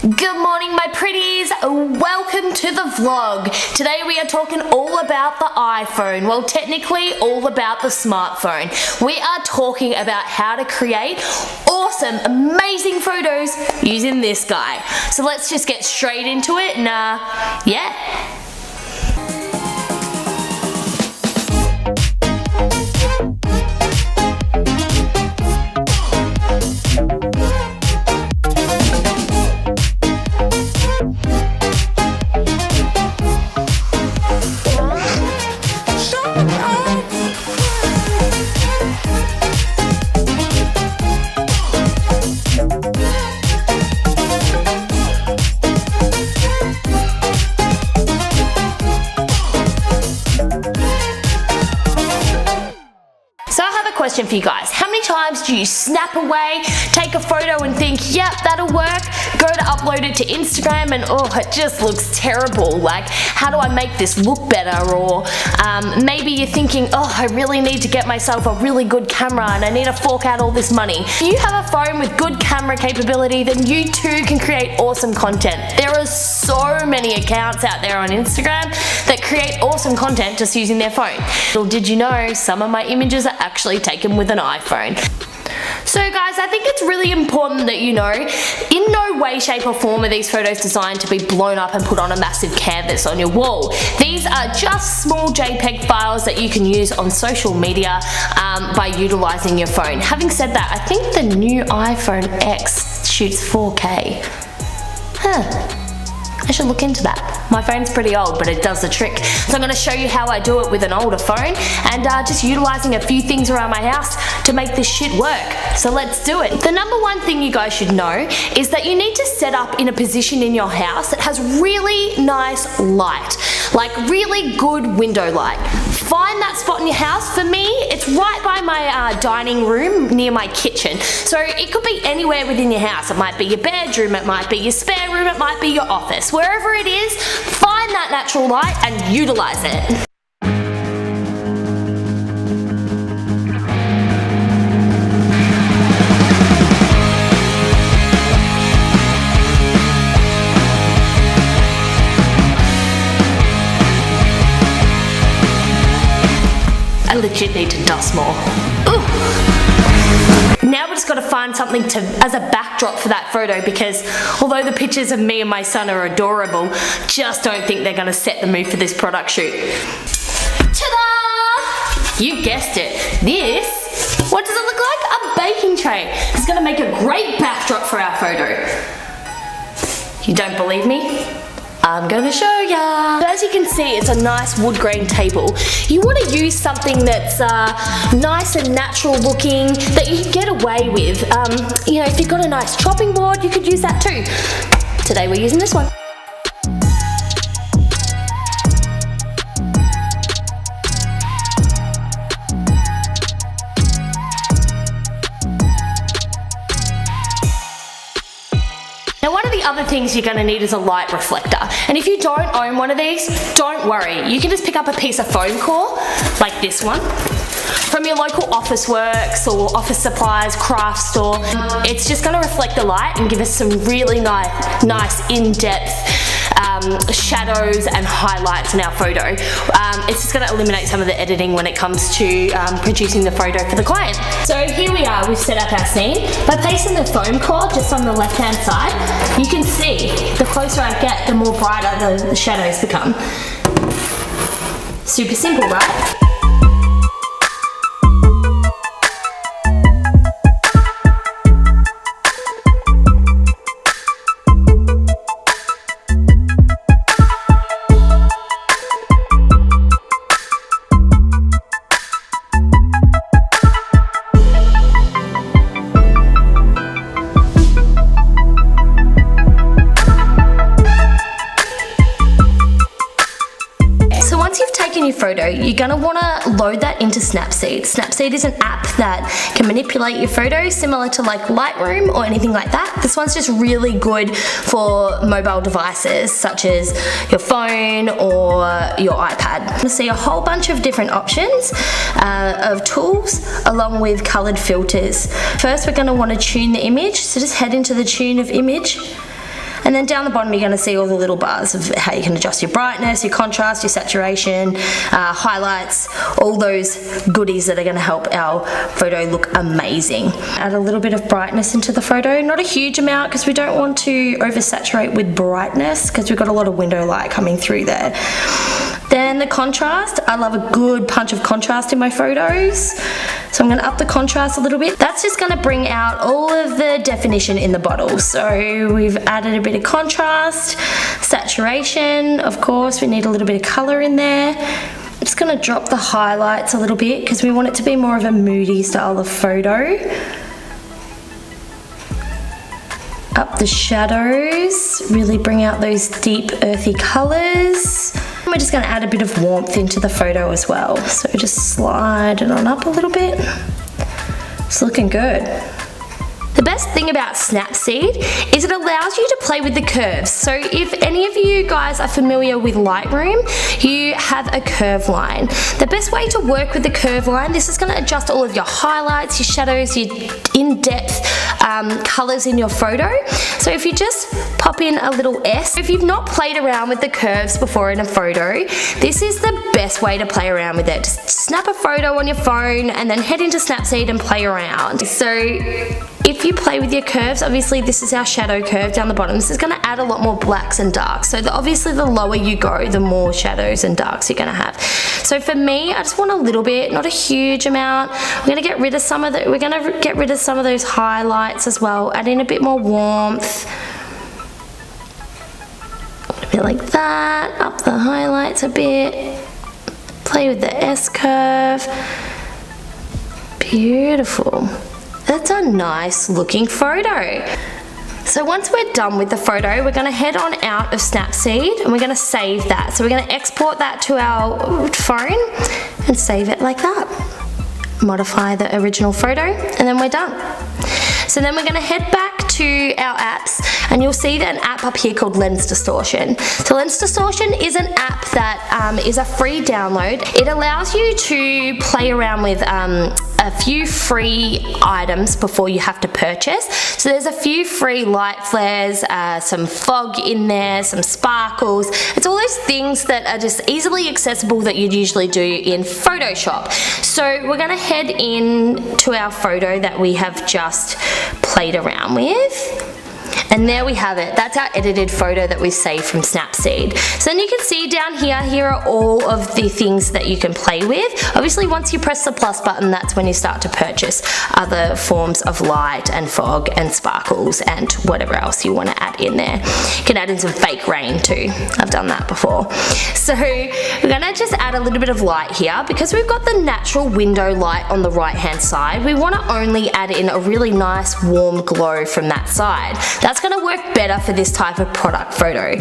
Good morning, my pretties. Welcome to the vlog. Today we are talking all about the iPhone. Well, technically all about the smartphone. We are talking about how to create awesome, amazing photos using this guy. So let's just get straight into it and yeah. Question for you guys. How many times do you snap away, take a photo and think, yep, that'll work, go to upload it to Instagram and oh, it just looks terrible. Like, how do I make this look better? Or maybe you're thinking, oh, I really need to get myself a really good camera and I need to fork out all this money. If you have a phone with good camera capability, then you too can create awesome content. There are so many accounts out there on Instagram that create awesome content just using their phone. Well, did you know some of my images are actually taken with an iPhone? So guys, I think it's really important that you know, in no way, shape or form are these photos designed to be blown up and put on a massive canvas on your wall. These are just small JPEG files that you can use on social media by utilizing your phone. Having said that, I think the new iPhone X shoots 4K. I should look into that. My phone's pretty old, but it does the trick. So I'm going to show you how I do it with an older phone and just utilizing a few things around my house to make this shit work. So let's do it. The number one thing you guys should know is that you need to set up in a position in your house that has really nice light, like really good window light. Find that spot in your house. For me, it's right by my dining room near my kitchen. So it could be anywhere within your house. It might be your bedroom, it might be your spare room, it might be your office. Wherever it is, find that natural light and utilize it. I legit need to dust more. Ooh. Now we just got to find something as a backdrop for that photo, because although the pictures of me and my son are adorable, just don't think they're going to set the mood for this product shoot. Ta-da! You guessed it. This, what does it look like? A baking tray. It's going to make a great backdrop for our photo. You don't believe me? I'm gonna show ya. So as you can see, it's a nice wood grain table. You want to use something that's nice and natural looking that you can get away with. You know, if you've got a nice chopping board, you could use that too. Today we're using this one. Now, one of the other things you're going to need is a light reflector. And if you don't own one of these, don't worry. You can just pick up a piece of foam core, like this one, from your local Office Works or Office Supplies craft store. It's just going to reflect the light and give us some really nice in-depth shadows and highlights in our photo. It's just going to eliminate some of the editing when it comes to producing the photo for the client. So here we are, we've set up our scene. By placing the foam core just on the left hand side, you can see the closer I get, the more brighter the shadows become. Super simple, right? Your photo, you're going to want to load that into Snapseed. Snapseed is an app that can manipulate your photos similar to like Lightroom or anything like that. This one's just really good for mobile devices such as your phone or your iPad. You'll see a whole bunch of different options of tools along with colored filters. First, we're going to want to tune the image, so just head into the tune of image. And then down the bottom, you're going to see all the little bars of how you can adjust your brightness, your contrast, your saturation, highlights, all those goodies that are going to help our photo look amazing. Add a little bit of brightness into the photo, not a huge amount because we don't want to oversaturate with brightness because we've got a lot of window light coming through there. Then the contrast, I love a good punch of contrast in my photos. So I'm going to up the contrast a little bit. That's just going to bring out all of the definition in the bottle. So we've added a bit of contrast, saturation, of course, we need a little bit of colour in there. I'm just going to drop the highlights a little bit because we want it to be more of a moody style of photo. Up the shadows, really bring out those deep earthy colours. We're just going to add a bit of warmth into the photo as well. So just slide it on up a little bit. It's looking good. The best thing about Snapseed is it allows you to play with the curves. So if any of you guys are familiar with Lightroom, you have a curve line. The best way to work with the curve line, this is going to adjust all of your highlights, your shadows, your in-depth colors in your photo. So if you just pop in a little S, if you've not played around with the curves before in a photo, this is the best way to play around with it. Just snap a photo on your phone and then head into Snapseed and play around. So if you play with your curves, obviously this is our shadow curve down the bottom. This is going to add a lot more blacks and darks. So obviously the lower you go, the more shadows and darks you're going to have. So for me, I just want a little bit, not a huge amount. We're going to get rid of some of those highlights as well. Add in a bit more warmth. A bit like that. Up the highlights a bit. Play with the S curve. Beautiful. That's a nice looking photo. So once we're done with the photo, we're going to head on out of Snapseed and we're going to save that. So we're going to export that to our phone and save it like that. Modify the original photo and then we're done. So then we're going to head back to our apps and you'll see an app up here called Lens Distortion. So Lens Distortion is an app that is a free download. It allows you to play around with a few free items before you have to purchase. So there's a few free light flares, some fog in there, some sparkles. It's all those things that are just easily accessible that you'd usually do in Photoshop. So we're going to head in to our photo that we have just played around with. And there we have it. That's our edited photo that we saved from Snapseed. So then you can see down here are all of the things that you can play with. Obviously once you press the plus button, that's when you start to purchase other forms of light and fog and sparkles and whatever else you want to add in there. You can add in some fake rain too. I've done that before. So we're going to just add a little bit of light here. Because we've got the natural window light on the right hand side, we want to only add in a really nice warm glow from that side. That's going to work better for this type of product photo.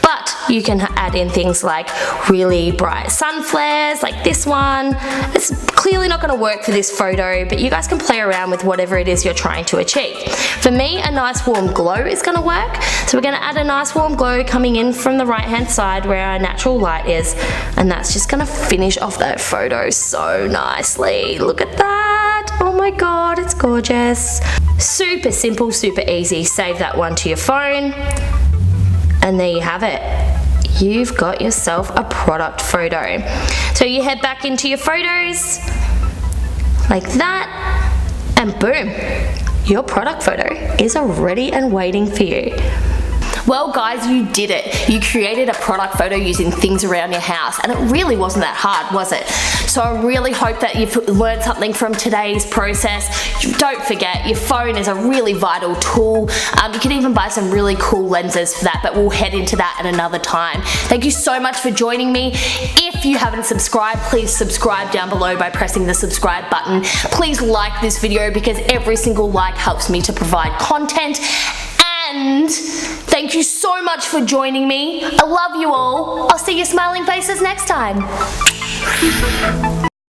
But you can add in things like really bright sun flares like this one. It's clearly not going to work for this photo, but you guys can play around with whatever it is you're trying to achieve. For me, a nice warm glow is going to work. So we're going to add a nice warm glow coming in from the right hand side where our natural light is, and that's just going to finish off that photo so nicely. Look at that. Oh my god, it's gorgeous. Super simple, super easy. Save that one to your phone and there you have it. You've got yourself a product photo. So you head back into your photos like that and boom, your product photo is already and waiting for you. Well guys, you did it. You created a product photo using things around your house and it really wasn't that hard, was it? So I really hope that you've learned something from today's process. Don't forget, your phone is a really vital tool. You can even buy some really cool lenses for that, but we'll head into that at another time. Thank you so much for joining me. If you haven't subscribed, please subscribe down below by pressing the subscribe button. Please like this video because every single like helps me to provide content. And thank you so much for joining me. I love you all. I'll see your smiling faces next time.